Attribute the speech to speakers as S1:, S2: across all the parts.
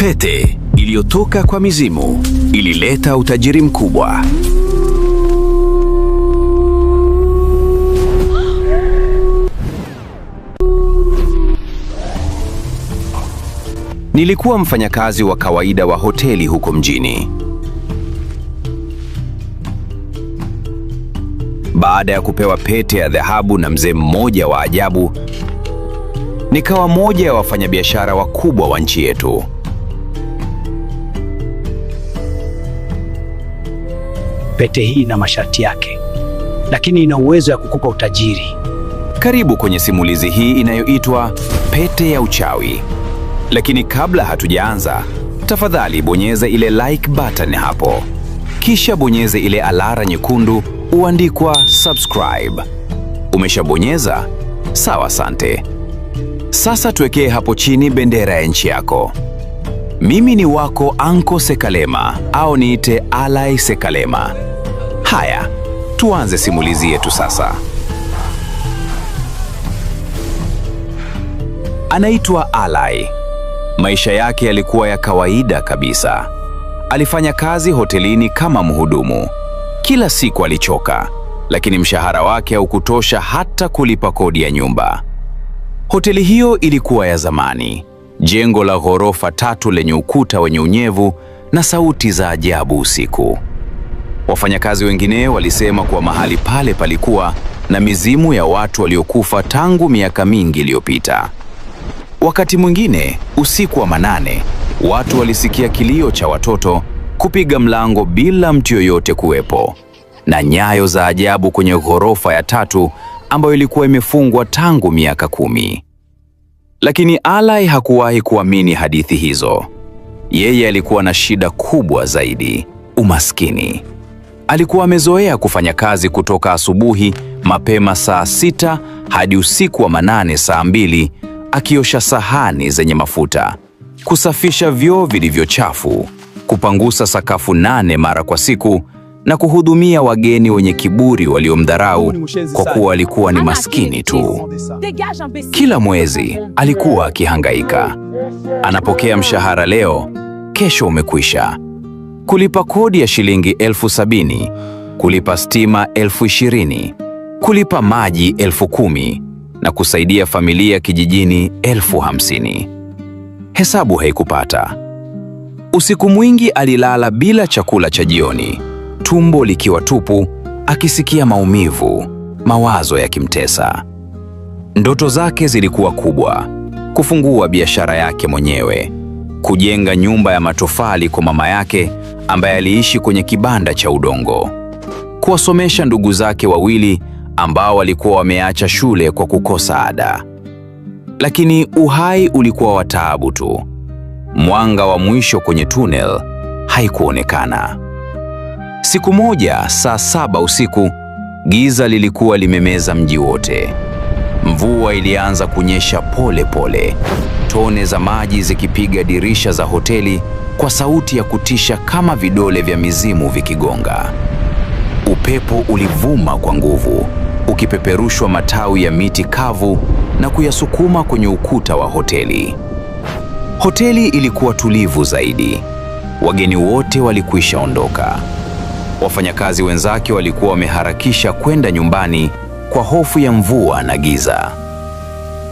S1: Pete iliyotoka kwa mizimu ilileta utajiri mkubwa. Nilikuwa mfanyakazi wa kawaida wa hoteli huko mjini. Baada ya kupewa pete ya dhahabu na mzee mmoja wa ajabu, nikawa moja ya wafanyabiashara wakubwa wa nchi yetu.
S2: Pete hii ina masharti yake, lakini ina uwezo ya kukupa utajiri.
S1: Karibu kwenye simulizi hii inayoitwa Pete ya Uchawi. Lakini kabla hatujaanza, tafadhali bonyeza ile like button hapo. Kisha bonyeza ile alama nyekundu uandikwa subscribe. Umeshabonyeza? Sawa, asante. Sasa tuwekee hapo chini bendera ya nchi yako. Mimi ni wako Anko Sekalema, au niite Alai Sekalema. Haya, tuanze simulizi yetu sasa. Anaitwa Alai. Maisha yake yalikuwa ya kawaida kabisa. Alifanya kazi hotelini kama mhudumu. Kila siku alichoka, lakini mshahara wake haukutosha hata kulipa kodi ya nyumba. Hoteli hiyo ilikuwa ya zamani, jengo la ghorofa 3 lenye ukuta wenye unyevu na sauti za ajabu usiku. Wafanyakazi wengine walisema kuwa mahali pale palikuwa na mizimu ya watu waliokufa tangu miaka mingi iliyopita. Wakati mwingine, usiku wa manane, watu walisikia kilio cha watoto kupiga mlango bila mtu yoyote kuwepo, na nyayo za ajabu kwenye ghorofa ya 3 ambayo ilikuwa imefungwa tangu miaka 10. Lakini Alai hakuwahi kuamini hadithi hizo. Yeye alikuwa na shida kubwa zaidi: umaskini. Alikuwa amezoea kufanya kazi kutoka asubuhi mapema saa 6 hadi usiku wa manane saa 2, akiosha sahani zenye mafuta, kusafisha vyoo vilivyochafu, kupangusa sakafu 8 mara kwa siku na kuhudumia wageni wenye kiburi waliomdharau kwa kuwa alikuwa ni maskini tu. Kila mwezi alikuwa akihangaika. Anapokea mshahara leo, kesho umekwisha. Kulipa kodi ya shilingi 70,000, kulipa stima 20,000, kulipa maji 10,000 na kusaidia familia kijijini 50,000. Hesabu haikupata. Usiku mwingi alilala bila chakula cha jioni, tumbo likiwa tupu, akisikia maumivu, mawazo yakimtesa. Ndoto zake zilikuwa kubwa: kufungua biashara yake mwenyewe, kujenga nyumba ya matofali kwa mama yake ambaye aliishi kwenye kibanda cha udongo, kuwasomesha ndugu zake wawili ambao walikuwa wameacha shule kwa kukosa ada. Lakini uhai ulikuwa wa taabu tu. Mwanga wa mwisho kwenye tunnel haikuonekana. Siku moja saa 7 usiku, giza lilikuwa limemeza mji wote. Mvua ilianza kunyesha pole pole, tone za maji zikipiga dirisha za hoteli kwa sauti ya kutisha kama vidole vya mizimu vikigonga. Upepo ulivuma kwa nguvu, ukipeperushwa matawi ya miti kavu na kuyasukuma kwenye ukuta wa hoteli. Hoteli ilikuwa tulivu zaidi. Wageni wote walikwisha ondoka. Wafanyakazi wenzake walikuwa wameharakisha kwenda nyumbani kwa hofu ya mvua na giza.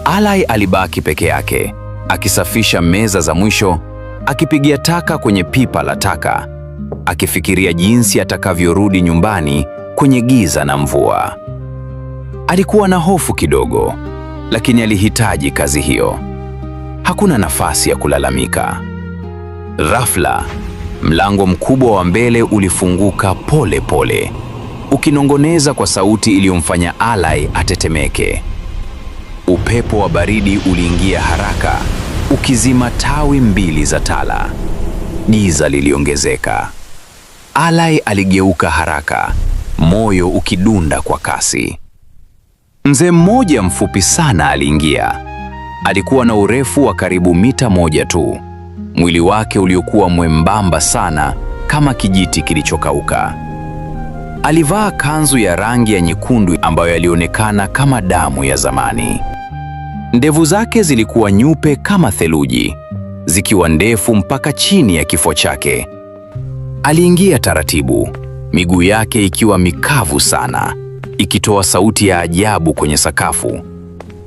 S1: Alai alibaki peke yake, akisafisha meza za mwisho, akipigia taka kwenye pipa la taka, akifikiria jinsi atakavyorudi nyumbani kwenye giza na mvua. Alikuwa na hofu kidogo, lakini alihitaji kazi hiyo. Hakuna nafasi ya kulalamika. Ghafla, mlango mkubwa wa mbele ulifunguka pole pole, ukinongoneza kwa sauti iliyomfanya Alai atetemeke. Upepo wa baridi uliingia haraka, ukizima tawi 2 za tala. Giza liliongezeka. Alai aligeuka haraka, moyo ukidunda kwa kasi. Mzee mmoja mfupi sana aliingia. Alikuwa na urefu wa karibu mita 1 tu. Mwili wake uliokuwa mwembamba sana kama kijiti kilichokauka. Alivaa kanzu ya rangi ya nyekundu ambayo yalionekana kama damu ya zamani. Ndevu zake zilikuwa nyeupe kama theluji, zikiwa ndefu mpaka chini ya kifua chake. Aliingia taratibu, miguu yake ikiwa mikavu sana, ikitoa sauti ya ajabu kwenye sakafu,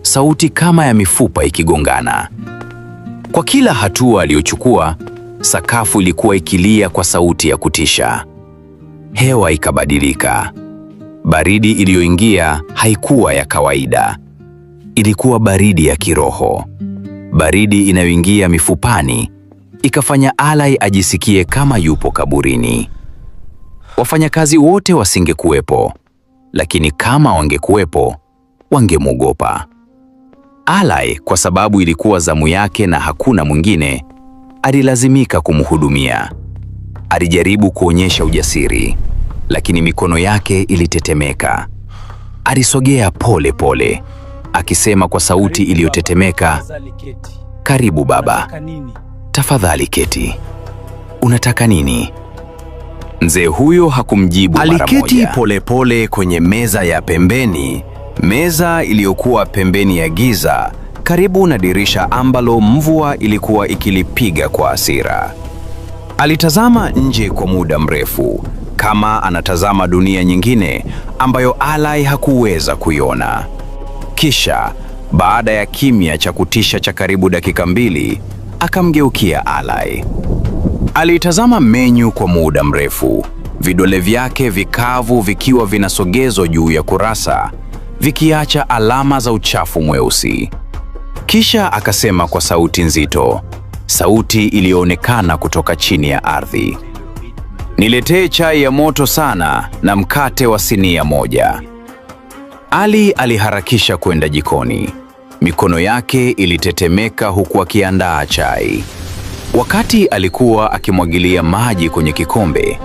S1: sauti kama ya mifupa ikigongana. Kwa kila hatua aliyochukua, sakafu ilikuwa ikilia kwa sauti ya kutisha. Hewa ikabadilika. Baridi iliyoingia haikuwa ya kawaida. Ilikuwa baridi ya kiroho. Baridi inayoingia mifupani, ikafanya Ally ajisikie kama yupo kaburini. Wafanyakazi wote wasingekuwepo, lakini kama wangekuwepo, wangemwogopa. Ally, kwa sababu ilikuwa zamu yake na hakuna mwingine, alilazimika kumhudumia. Alijaribu kuonyesha ujasiri, lakini mikono yake ilitetemeka. Alisogea pole pole, akisema kwa sauti iliyotetemeka, "Karibu baba. Tafadhali keti. Unataka nini?" Mzee huyo hakumjibu mara moja.
S3: Aliketi polepole kwenye meza ya pembeni, meza iliyokuwa pembeni ya giza, karibu na dirisha ambalo mvua ilikuwa ikilipiga kwa hasira. Alitazama nje kwa muda mrefu, kama anatazama dunia nyingine ambayo Ally hakuweza kuiona. Kisha, baada ya kimya cha kutisha cha karibu dakika 2, akamgeukia Ally. Alitazama menyu kwa muda mrefu, vidole vyake vikavu vikiwa vinasogezwa juu ya kurasa, vikiacha alama za uchafu mweusi. Kisha akasema kwa sauti nzito, sauti iliyoonekana kutoka chini ya ardhi, "Niletee chai ya moto sana na mkate wa sinia moja." Ally aliharakisha kwenda jikoni. Mikono yake ilitetemeka huku akiandaa chai. Wakati alikuwa akimwagilia maji kwenye kikombe,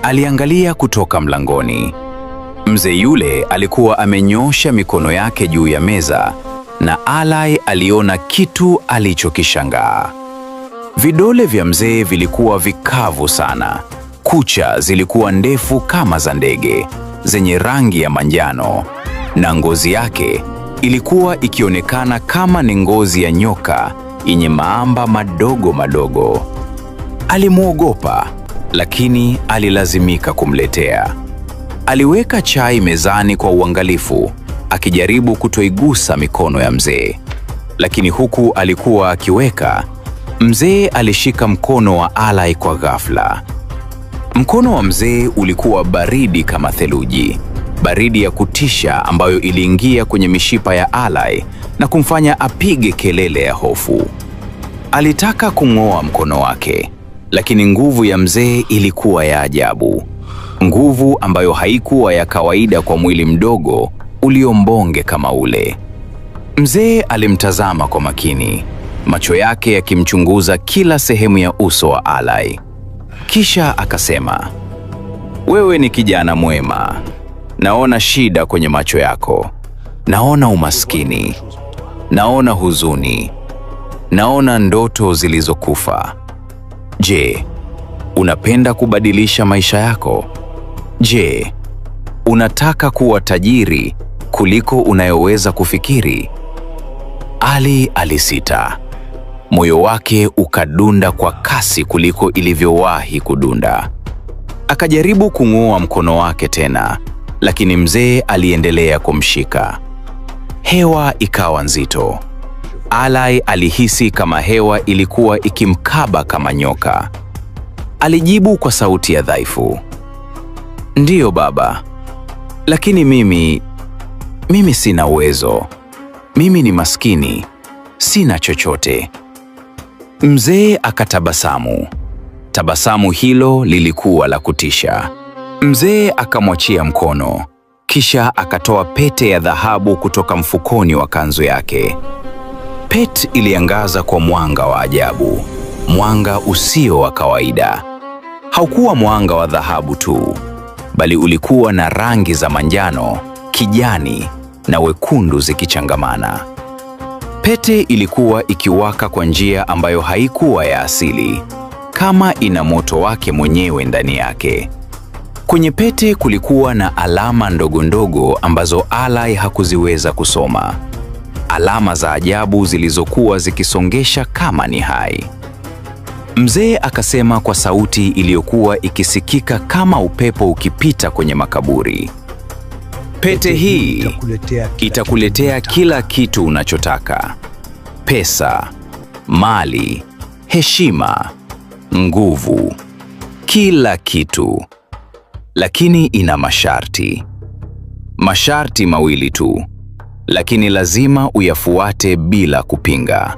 S3: aliangalia kutoka mlangoni. Mzee yule alikuwa amenyoosha mikono yake juu ya meza, na Ally aliona kitu alichokishangaa. Vidole vya mzee vilikuwa vikavu sana. Kucha zilikuwa ndefu kama za ndege, zenye rangi ya manjano, na ngozi yake ilikuwa ikionekana kama ni ngozi ya nyoka yenye maamba madogo madogo. Alimwogopa, lakini alilazimika kumletea. Aliweka chai mezani kwa uangalifu, akijaribu kutoigusa mikono ya mzee. Lakini huku alikuwa akiweka, mzee alishika mkono wa Ally kwa ghafla. Mkono wa mzee ulikuwa baridi kama theluji, baridi ya kutisha ambayo iliingia kwenye mishipa ya Ally na kumfanya apige kelele ya hofu. Alitaka kung'oa mkono wake, lakini nguvu ya mzee ilikuwa ya ajabu. Nguvu ambayo haikuwa ya kawaida kwa mwili mdogo uliombonge kama ule. Mzee alimtazama kwa makini, macho yake yakimchunguza kila sehemu ya uso wa Ally. Kisha akasema, "Wewe ni kijana mwema. Naona shida kwenye macho yako. Naona umaskini. Naona huzuni. Naona ndoto zilizokufa. Je, unapenda kubadilisha maisha yako? Je, unataka kuwa tajiri kuliko unayoweza kufikiri?" Ally alisita. Moyo wake ukadunda kwa kasi kuliko ilivyowahi kudunda. Akajaribu kung'oa mkono wake tena, lakini mzee aliendelea kumshika. Hewa ikawa nzito. Ally alihisi kama hewa ilikuwa ikimkaba kama nyoka. Alijibu kwa sauti ya dhaifu, "Ndiyo baba, lakini mimi sina uwezo. Mimi ni maskini, sina chochote." Mzee akatabasamu. Tabasamu hilo lilikuwa la kutisha. Mzee akamwachia mkono, kisha akatoa pete ya dhahabu kutoka mfukoni wa kanzu yake. Pete iliangaza kwa mwanga wa ajabu, mwanga usio wa kawaida. Haukuwa mwanga wa dhahabu tu, bali ulikuwa na rangi za manjano, kijani na wekundu zikichangamana. Pete ilikuwa ikiwaka kwa njia ambayo haikuwa ya asili, kama ina moto wake mwenyewe ndani yake. Kwenye pete kulikuwa na alama ndogo ndogo ambazo Ally hakuziweza kusoma. Alama za ajabu zilizokuwa zikisongesha kama ni hai.
S1: Mzee akasema kwa sauti iliyokuwa ikisikika kama upepo ukipita kwenye makaburi, pete hii itakuletea kila kitu unachotaka: pesa, mali, heshima, nguvu, kila kitu. Lakini ina masharti. Masharti mawili tu, lakini lazima uyafuate bila kupinga.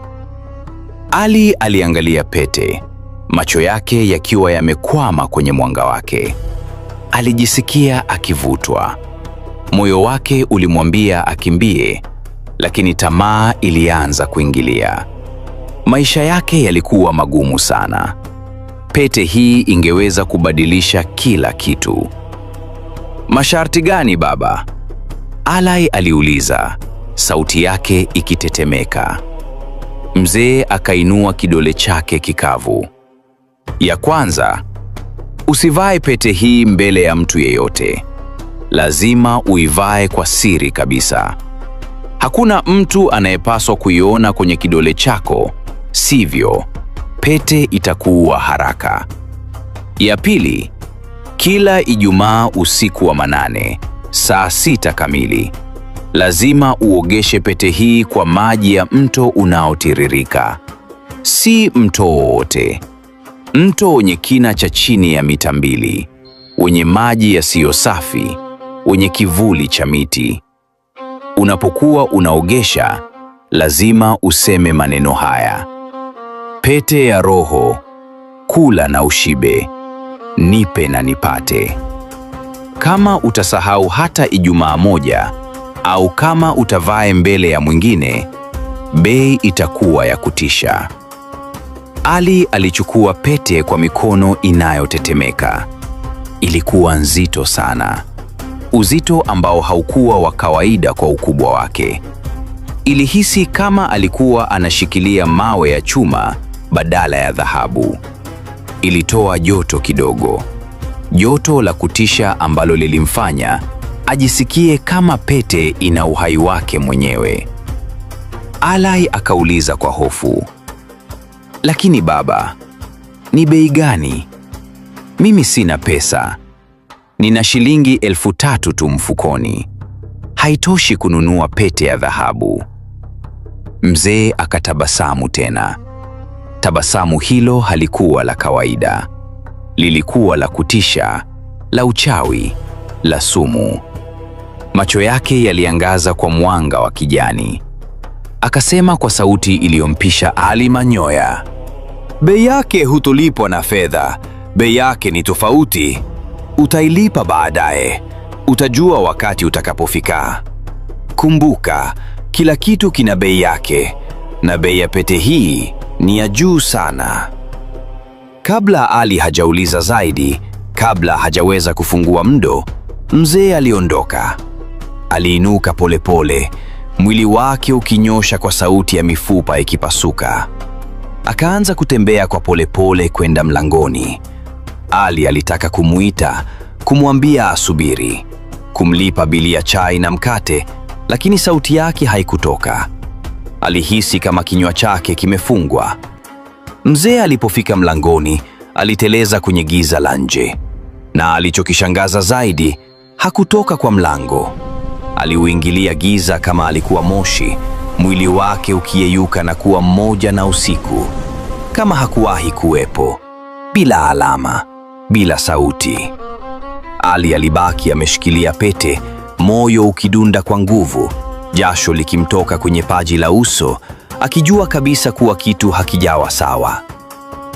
S1: Ali aliangalia pete, macho yake yakiwa yamekwama kwenye mwanga wake. Alijisikia akivutwa. Moyo wake ulimwambia akimbie, lakini tamaa ilianza kuingilia. Maisha yake yalikuwa magumu sana. Pete hii ingeweza kubadilisha kila kitu. Masharti gani baba? Ali aliuliza, sauti yake ikitetemeka. Mzee akainua kidole chake kikavu. Ya kwanza, usivae pete hii mbele ya mtu yeyote. Lazima uivae kwa siri kabisa. Hakuna mtu anayepaswa kuiona kwenye kidole chako, sivyo pete itakuua haraka. Ya pili, kila Ijumaa usiku wa manane, saa 6 kamili, lazima uogeshe pete hii kwa maji ya mto unaotiririka. Si mto wowote. Mto wenye kina cha chini ya mita 2, wenye maji yasiyo safi, wenye kivuli cha miti. Unapokuwa unaogesha, lazima useme maneno haya: pete ya roho, kula na ushibe, nipe na nipate. Kama utasahau hata Ijumaa moja, au kama utavae mbele ya mwingine, bei itakuwa ya kutisha. Ali alichukua pete kwa mikono inayotetemeka. Ilikuwa nzito sana, uzito ambao haukuwa wa kawaida kwa ukubwa wake. Ilihisi kama alikuwa anashikilia mawe ya chuma badala ya dhahabu. Ilitoa joto kidogo, joto la kutisha ambalo lilimfanya ajisikie kama pete ina uhai wake mwenyewe. Ali akauliza kwa hofu, lakini baba, ni bei gani? Mimi sina pesa. Nina shilingi 3,000 tu mfukoni. Haitoshi kununua pete ya dhahabu. Mzee akatabasamu tena. Tabasamu hilo halikuwa la kawaida. Lilikuwa la kutisha, la uchawi, la sumu. Macho yake yaliangaza kwa mwanga wa kijani. Akasema kwa sauti iliyompisha Ali manyoya, bei yake hutolipwa na fedha. Bei yake ni tofauti. Utailipa baadaye. Utajua wakati utakapofika. Kumbuka, kila kitu kina bei yake, na bei ya pete hii ni ya juu sana. Kabla Ali hajauliza zaidi, kabla hajaweza kufungua mdo, mzee aliondoka. Aliinuka polepole, mwili wake ukinyosha kwa sauti ya mifupa ikipasuka. Akaanza kutembea kwa polepole kwenda mlangoni. Ali alitaka kumuita, kumwambia asubiri, kumlipa bili ya chai na mkate, lakini sauti yake haikutoka. Alihisi kama kinywa chake kimefungwa. Mzee alipofika mlangoni, aliteleza kwenye giza la nje. Na alichokishangaza zaidi, hakutoka kwa mlango. Aliuingilia giza kama alikuwa moshi, mwili wake ukiyeyuka na kuwa mmoja na usiku, kama hakuwahi kuwepo, bila alama, bila sauti. Ali alibaki ameshikilia pete, moyo ukidunda kwa nguvu, jasho likimtoka kwenye paji la uso, akijua kabisa kuwa kitu hakijawa sawa.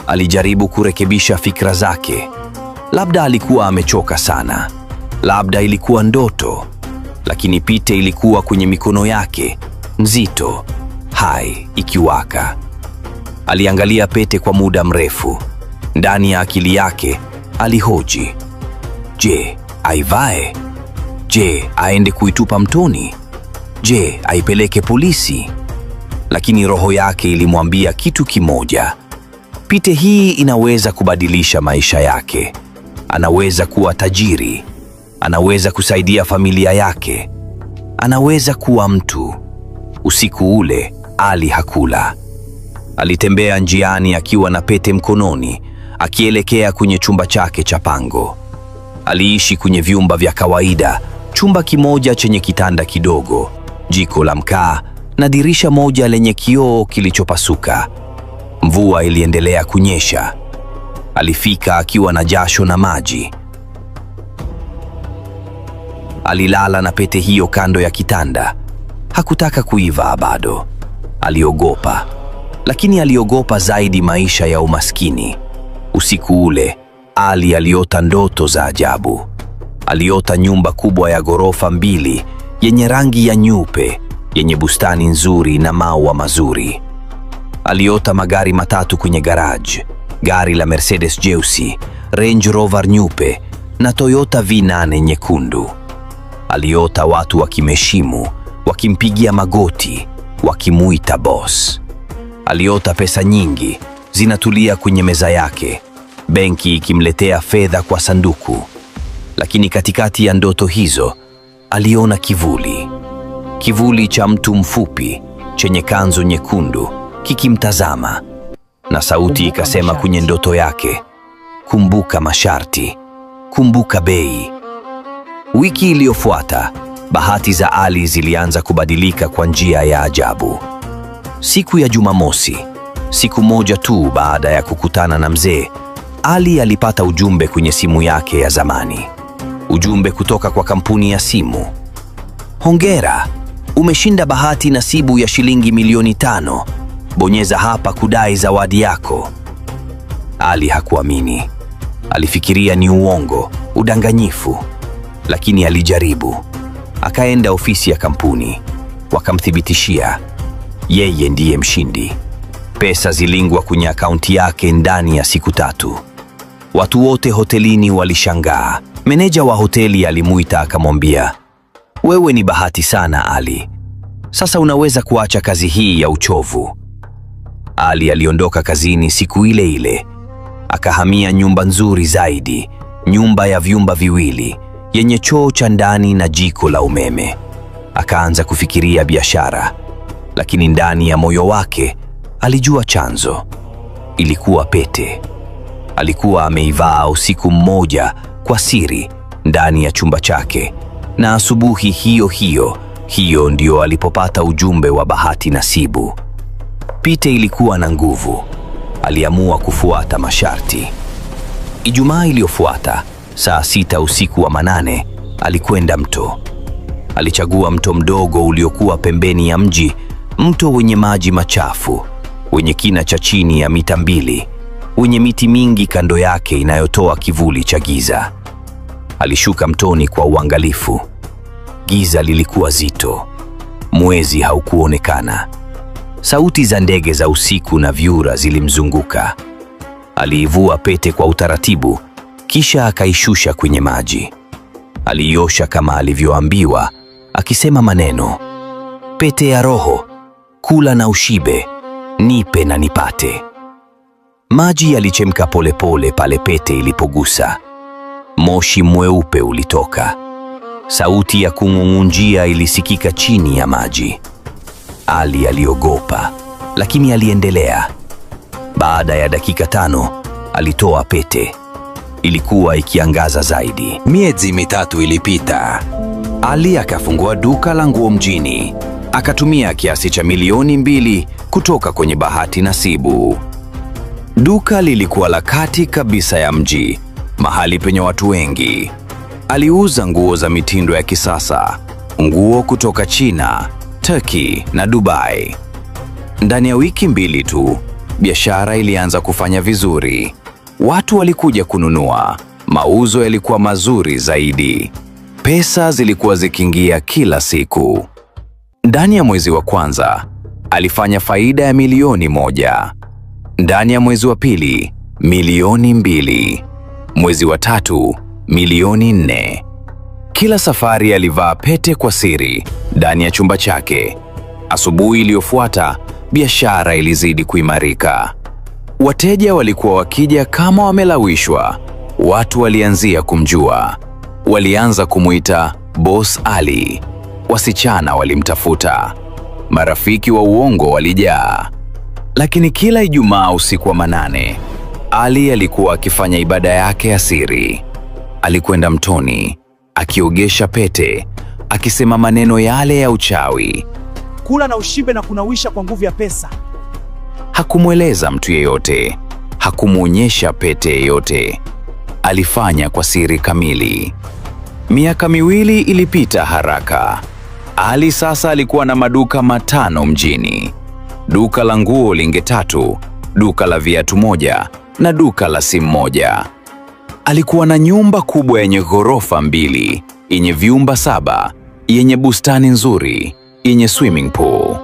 S1: Alijaribu kurekebisha fikra zake. Labda alikuwa amechoka sana, labda ilikuwa ndoto, lakini pete ilikuwa kwenye mikono yake, nzito, hai, ikiwaka. Aliangalia pete kwa muda mrefu. Ndani ya akili yake alihoji, je, aivae? Je, aende kuitupa mtoni? Je, aipeleke polisi? Lakini roho yake ilimwambia kitu kimoja: pete hii inaweza kubadilisha maisha yake. Anaweza kuwa tajiri, anaweza kusaidia familia yake, anaweza kuwa mtu. Usiku ule Ali hakula.
S3: Alitembea njiani akiwa na pete mkononi, akielekea kwenye chumba chake cha pango. Aliishi kwenye vyumba vya kawaida, chumba kimoja chenye kitanda kidogo, jiko la mkaa na dirisha moja lenye kioo kilichopasuka. Mvua iliendelea kunyesha. Alifika akiwa na jasho na maji. Alilala na pete hiyo kando ya kitanda. Hakutaka kuivaa bado. Aliogopa. Lakini aliogopa zaidi maisha ya umaskini. Usiku ule, Ali aliota ndoto za ajabu. Aliota nyumba kubwa ya ghorofa 2 yenye rangi ya nyeupe, yenye bustani nzuri na maua mazuri. Aliota magari matatu kwenye garage, gari la Mercedes jeusi, Range Rover nyeupe na Toyota V8 nyekundu. Aliota watu wakimheshimu, wakimpigia magoti, wakimuita boss. Aliota pesa nyingi zinatulia kwenye meza yake, benki ikimletea fedha kwa sanduku. Lakini katikati ya ndoto hizo, aliona kivuli. Kivuli cha mtu mfupi, chenye kanzu nyekundu, kikimtazama. Na sauti ikasema kwenye ndoto yake, kumbuka masharti, kumbuka bei. Wiki iliyofuata, bahati za Ali zilianza kubadilika kwa njia ya ajabu. Siku ya Jumamosi, siku moja tu baada ya kukutana na mzee, Ali alipata ujumbe kwenye simu yake ya zamani. Ujumbe kutoka kwa kampuni ya simu. Hongera, umeshinda bahati nasibu ya shilingi milioni 5. Bonyeza hapa kudai zawadi yako. Ali hakuamini. Alifikiria ni uongo, udanganyifu. Lakini alijaribu. Akaenda ofisi ya kampuni. Wakamthibitishia yeye ndiye mshindi. Pesa zilingwa kwenye akaunti yake ndani ya siku 3. Watu wote hotelini walishangaa. Meneja wa hoteli alimuita akamwambia, wewe ni bahati sana Ali. Sasa unaweza kuacha kazi hii ya uchovu. Ali aliondoka kazini siku ile ile. Akahamia nyumba nzuri zaidi, nyumba ya vyumba 2, yenye choo cha ndani na jiko la umeme. Akaanza kufikiria biashara, lakini ndani ya moyo wake alijua chanzo. Ilikuwa pete. Alikuwa ameivaa usiku mmoja kwa siri ndani ya chumba chake, na asubuhi hiyo ndio alipopata ujumbe wa bahati nasibu. Pete ilikuwa na nguvu. Aliamua kufuata masharti. Ijumaa iliyofuata, saa 6 usiku wa manane, alikwenda mto. Alichagua mto mdogo uliokuwa pembeni ya mji, mto wenye maji machafu, wenye kina cha chini ya mita 2, wenye miti mingi kando yake inayotoa kivuli cha giza. Alishuka mtoni kwa uangalifu. Giza lilikuwa zito. Mwezi haukuonekana. Sauti za ndege za usiku na vyura zilimzunguka. Aliivua pete kwa utaratibu, kisha akaishusha kwenye maji. Aliiosha kama alivyoambiwa, akisema maneno, pete ya roho, kula na ushibe, nipe na nipate. Maji yalichemka polepole pale pete ilipogusa. Moshi mweupe ulitoka. Sauti ya kung'ung'unjia ilisikika chini ya maji. Ali aliogopa, lakini aliendelea. Baada ya dakika 5, alitoa pete. Ilikuwa ikiangaza zaidi. Miezi 3 ilipita. Ali akafungua duka la nguo mjini. Akatumia kiasi cha milioni 2 kutoka kwenye bahati nasibu. Duka lilikuwa la kati kabisa ya mji, mahali penye watu wengi. Aliuza nguo za mitindo ya kisasa, nguo kutoka China, Turkey na Dubai. Ndani ya wiki 2 tu, biashara ilianza kufanya vizuri. Watu walikuja kununua, mauzo yalikuwa mazuri zaidi. Pesa zilikuwa zikiingia kila siku. Ndani ya mwezi wa kwanza, alifanya faida ya milioni 1. Ndani ya mwezi wa pili, milioni 2. Mwezi wa 3, milioni 4. Kila safari alivaa pete kwa siri ndani ya chumba chake. Asubuhi iliyofuata, biashara ilizidi kuimarika. Wateja walikuwa wakija kama wamelawishwa. Watu walianzia kumjua. Walianza kumuita Boss Ali. Wasichana walimtafuta. Marafiki wa uongo walijaa.
S1: Lakini kila Ijumaa usiku wa manane, Ali alikuwa akifanya ibada yake ya siri. Alikwenda mtoni, akiogesha pete, akisema maneno yale ya uchawi.
S2: Kula na ushibe na kunawisha kwa nguvu ya pesa.
S1: Hakumweleza mtu yeyote, hakumwonyesha pete yeyote. Alifanya kwa siri kamili. Miaka miwili ilipita haraka. Ali sasa alikuwa na maduka 5 mjini. Duka la nguo linge 3, duka la viatu 1 na duka la simu 1. Alikuwa na nyumba kubwa yenye ghorofa 2, yenye vyumba 7, yenye bustani nzuri, yenye swimming pool.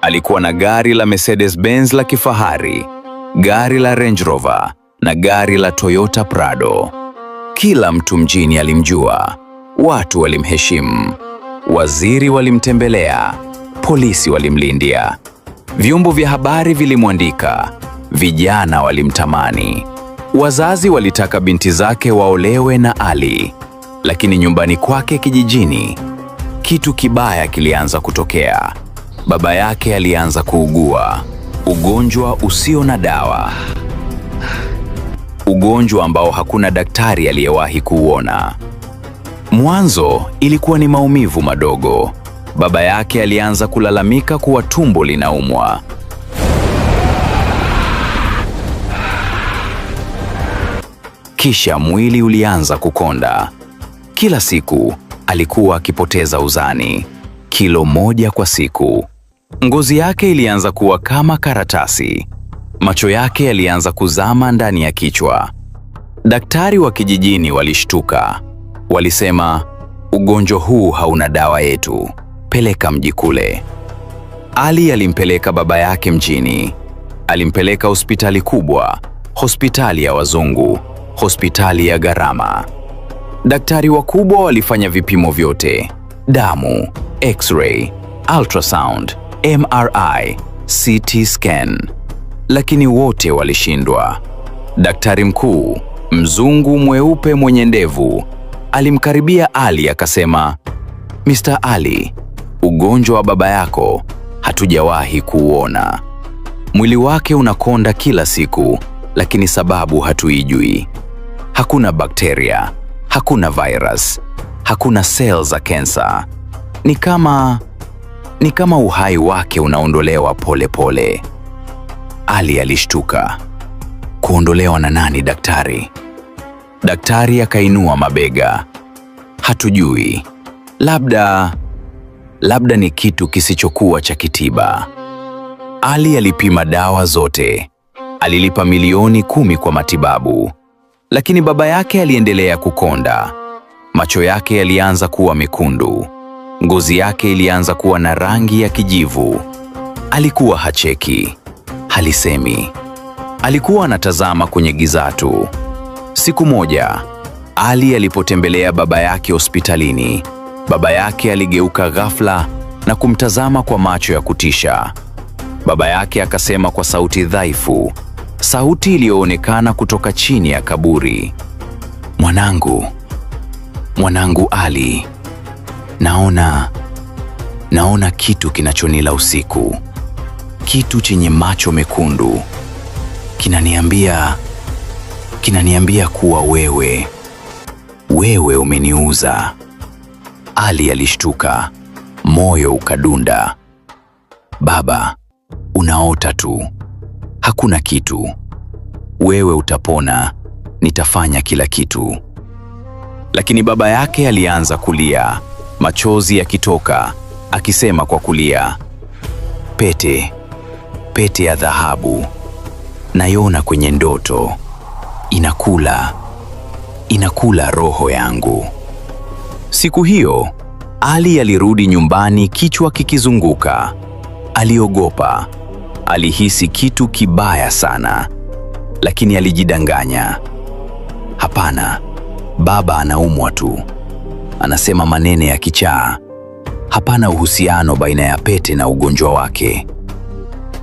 S1: Alikuwa na gari la Mercedes Benz la kifahari, gari la Range Rover na gari la Toyota Prado. Kila mtu mjini alimjua, watu walimheshimu, waziri walimtembelea, polisi walimlindia, vyombo vya habari vilimwandika, vijana walimtamani. Wazazi walitaka binti zake waolewe na Ali, lakini nyumbani kwake kijijini, kitu kibaya kilianza kutokea. Baba yake alianza kuugua, ugonjwa usio na dawa. Ugonjwa ambao hakuna daktari aliyewahi kuuona. Mwanzo ilikuwa ni maumivu madogo. Baba yake alianza kulalamika kuwa tumbo linaumwa. Kisha mwili ulianza kukonda. Kila siku alikuwa akipoteza uzani, kilo 1 kwa siku. Ngozi yake ilianza kuwa kama karatasi. Macho yake yalianza kuzama ndani ya kichwa. Daktari wa kijijini walishtuka. Walisema, ugonjwa huu hauna dawa yetu, peleka mji kule. Ali alimpeleka baba yake mjini. Alimpeleka hospitali kubwa, hospitali ya wazungu, hospitali ya gharama. Daktari wakubwa walifanya vipimo vyote: damu, X-ray, ultrasound, MRI, CT scan. Lakini wote walishindwa. Daktari mkuu, mzungu mweupe mwenye ndevu, alimkaribia Ali akasema, Mr. Ali, ugonjwa wa baba yako hatujawahi kuuona. Mwili wake unakonda kila siku, lakini sababu hatuijui. Hakuna bakteria, hakuna virus, hakuna cells za kansa. Ni kama uhai wake unaondolewa pole pole. Ali alishtuka. Kuondolewa na nani daktari? Daktari akainua mabega. Hatujui. Labda ni kitu kisichokuwa cha kitiba. Ali alipima dawa zote. Alilipa milioni 10 kwa matibabu. Lakini baba yake aliendelea kukonda. Macho yake yalianza kuwa mekundu. Ngozi yake ilianza kuwa na rangi ya kijivu. Alikuwa hacheki, halisemi. Alikuwa anatazama kwenye giza tu. Siku moja, Ali alipotembelea baba yake hospitalini, baba yake aligeuka ghafla na kumtazama kwa macho ya kutisha. Baba yake akasema kwa sauti dhaifu, sauti iliyoonekana kutoka chini ya kaburi, Mwanangu Ali, naona kitu kinachonila usiku. Kitu chenye macho mekundu. Kinaniambia kuwa wewe umeniuza. Ali alishtuka, moyo ukadunda. Baba, unaota tu. Hakuna kitu. Wewe utapona, nitafanya kila kitu. Lakini baba yake alianza kulia, machozi yakitoka, akisema kwa kulia, Pete ya dhahabu. Naiona kwenye ndoto. Inakula roho yangu. Siku hiyo, Ali alirudi nyumbani kichwa kikizunguka. Aliogopa. Alihisi kitu kibaya sana. Lakini alijidanganya. Hapana, baba anaumwa tu. Anasema maneno ya kichaa. Hapana uhusiano baina ya pete na ugonjwa wake.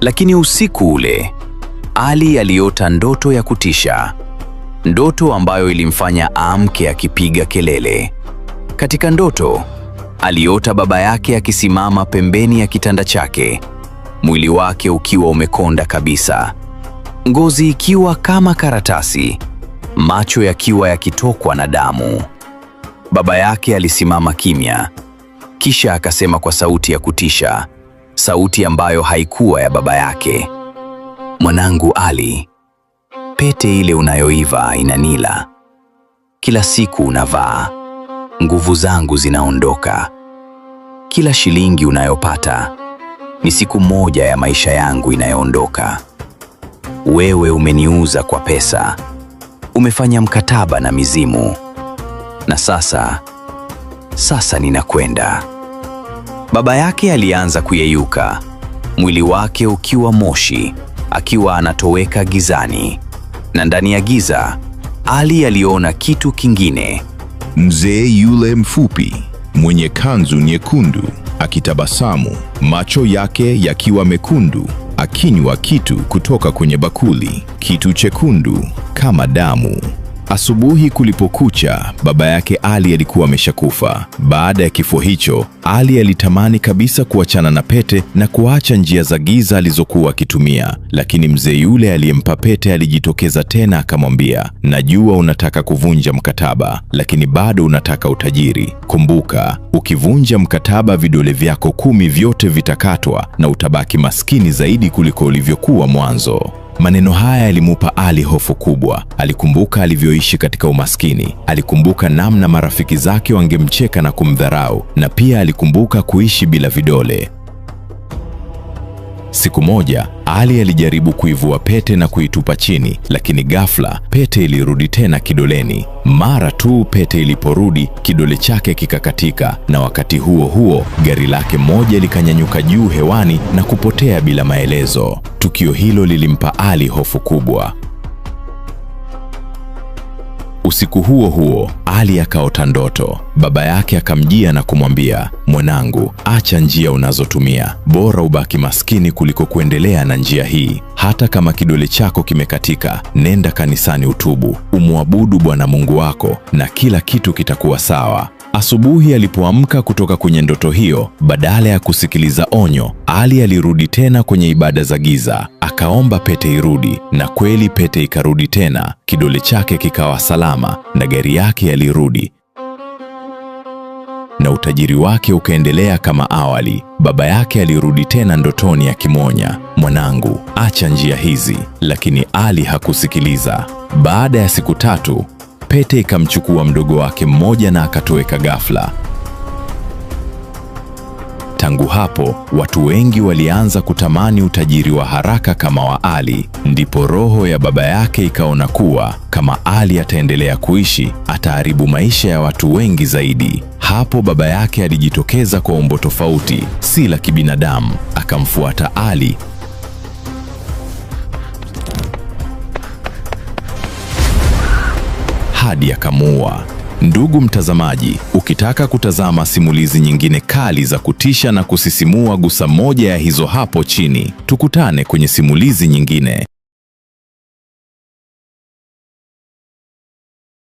S1: Lakini usiku ule, Ali aliota ndoto ya kutisha. Ndoto ambayo ilimfanya aamke akipiga kelele. Katika ndoto, aliota baba yake akisimama pembeni ya kitanda chake. mwili wake ukiwa umekonda kabisa, ngozi ikiwa kama karatasi, macho yakiwa yakitokwa na damu. Baba yake alisimama kimya, kisha akasema kwa sauti ya kutisha, sauti ambayo haikuwa ya baba yake, "Mwanangu Ali, pete ile unayoiva inanila. Kila siku unavaa, nguvu zangu zinaondoka. Kila shilingi unayopata ni siku moja ya maisha yangu inayoondoka. Wewe umeniuza kwa pesa, umefanya mkataba na mizimu, na sasa ninakwenda." Baba yake alianza kuyeyuka, mwili wake ukiwa moshi, akiwa anatoweka gizani. Na ndani ya giza, Ali aliona kitu kingine.
S4: Mzee yule mfupi mwenye kanzu nyekundu akitabasamu, macho yake yakiwa mekundu, akinywa kitu kutoka kwenye bakuli, kitu chekundu kama damu. Asubuhi kulipokucha, baba yake Ali alikuwa ameshakufa. Baada ya kifo hicho, Ali alitamani kabisa kuachana na pete na kuacha njia za giza alizokuwa akitumia, lakini mzee yule aliyempa pete alijitokeza tena akamwambia, "Najua unataka kuvunja mkataba, lakini bado unataka utajiri. Kumbuka, ukivunja mkataba vidole vyako 10 vyote vitakatwa na utabaki maskini zaidi kuliko ulivyokuwa mwanzo." Maneno haya yalimupa Ali hofu kubwa. Alikumbuka alivyoishi katika umaskini, alikumbuka namna marafiki zake wangemcheka na kumdharau, na pia alikumbuka kuishi bila vidole. Siku moja, Ali alijaribu kuivua pete na kuitupa chini, lakini ghafla pete ilirudi tena kidoleni. Mara tu pete iliporudi, kidole chake kikakatika, na wakati huo huo gari lake moja likanyanyuka juu hewani na kupotea bila maelezo. Tukio hilo lilimpa Ali hofu kubwa. Usiku huo huo, Ali akaota ndoto. Baba yake akamjia na kumwambia, "Mwanangu, acha njia unazotumia. Bora ubaki maskini kuliko kuendelea na njia hii. Hata kama kidole chako kimekatika, nenda kanisani utubu, umwabudu Bwana Mungu wako na kila kitu kitakuwa sawa." Asubuhi alipoamka kutoka kwenye ndoto hiyo, badala ya kusikiliza onyo, Ali alirudi tena kwenye ibada za giza. Akaomba pete irudi, na kweli pete ikarudi tena. Kidole chake kikawa salama na gari yake yalirudi, na utajiri wake ukaendelea kama awali. Baba yake alirudi tena ndotoni akimwonya, "Mwanangu, acha njia hizi." Lakini Ali hakusikiliza. Baada ya siku 3, pete ikamchukua mdogo wake mmoja na akatoweka ghafla. Tangu hapo, watu wengi walianza kutamani utajiri wa haraka kama wa Ali. Ndipo roho ya baba yake ikaona kuwa kama Ali ataendelea kuishi, ataharibu maisha ya watu wengi zaidi. Hapo baba yake alijitokeza kwa umbo tofauti, si la kibinadamu. Akamfuata Ali hadi akamuua. Ndugu mtazamaji, ukitaka kutazama simulizi nyingine kali za kutisha na kusisimua, gusa moja ya hizo hapo chini. Tukutane kwenye simulizi nyingine.